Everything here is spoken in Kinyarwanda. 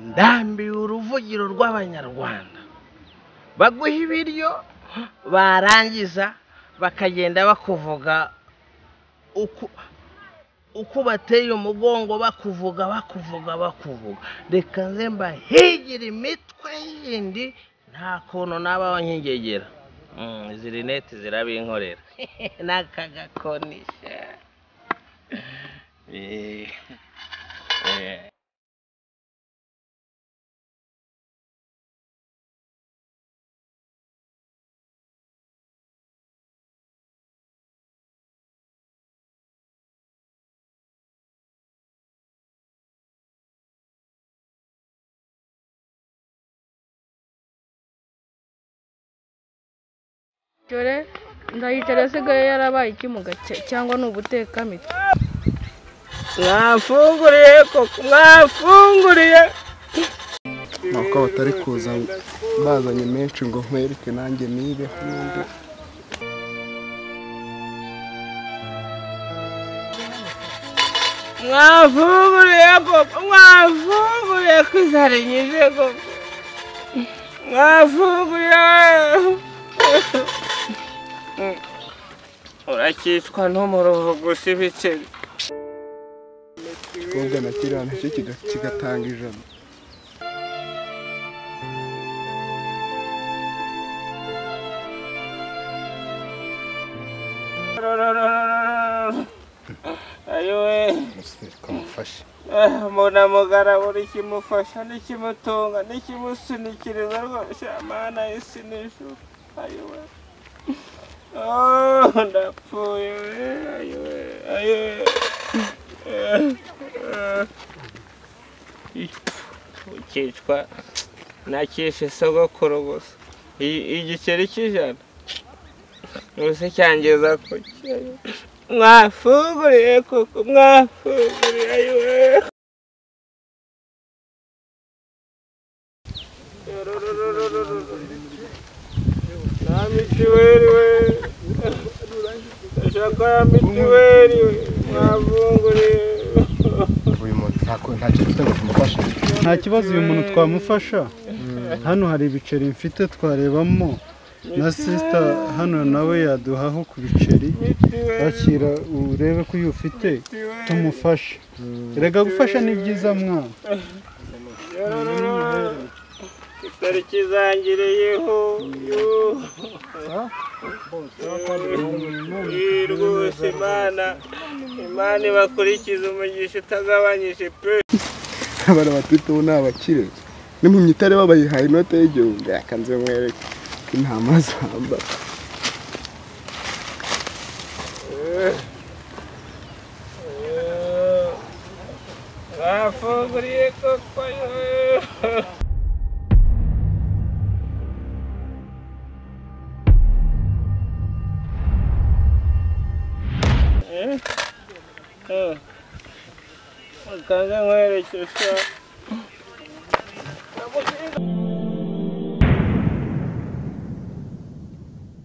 ndambiwe uruvugiro rw'abanyarwanda baguha ibiryo barangiza bakagenda bakuvuga uko bateye umugongo bakuvuga reka nze mbahigira imitwe yindi nta kuntu nabaho nkingegera izi rinete zirabinkorera n'akagakonisha dore ndayicara asigaye yarabaye ikimuga cyangwa ni ubutekamitwe. mwafunguriye koko mwafunguriye nuko batari kuza bazanye menshi ngo nkwereke nanjye nibe n'undi mwafunguriye kwizarinyije koko mwafunguriye urakicwa n'umuruho gusa ibiceri ubwo na kiriya nacyo kigatanga ijana ayowe kamufashe munamugara buri kimufasha n'ikimutunga n'ikimusunikiriza rwose amana y'isi n'ijuru ayowe ndapfuye ayowe ukicwa nakishe sogokuru gusa igiceri cy'ijana ubuse cyangeza kuki mwafunguriye koko mwafunguriye ayowe na mitiweli we ndashaka ya mitiweli we mwafunguriye uyu muntu nta kintu ngo tumufashe nta kibazo uyu muntu twamufasha hano hari ibiceri mfite twarebamo na sister hano nawe yaduhaho ku biceri akira urebe ko ufite tumufashe rega gufasha ni byiza mwana itariki zangireyeho rwose imana ibakurikiza umugisha utagabanyije pe abana batwite ubu ni abakire n'impumyi itari babayihaye inote y'igihumbi yakanze mwereke ko nta mazamba bafunguriye koko kanze nkwerekesha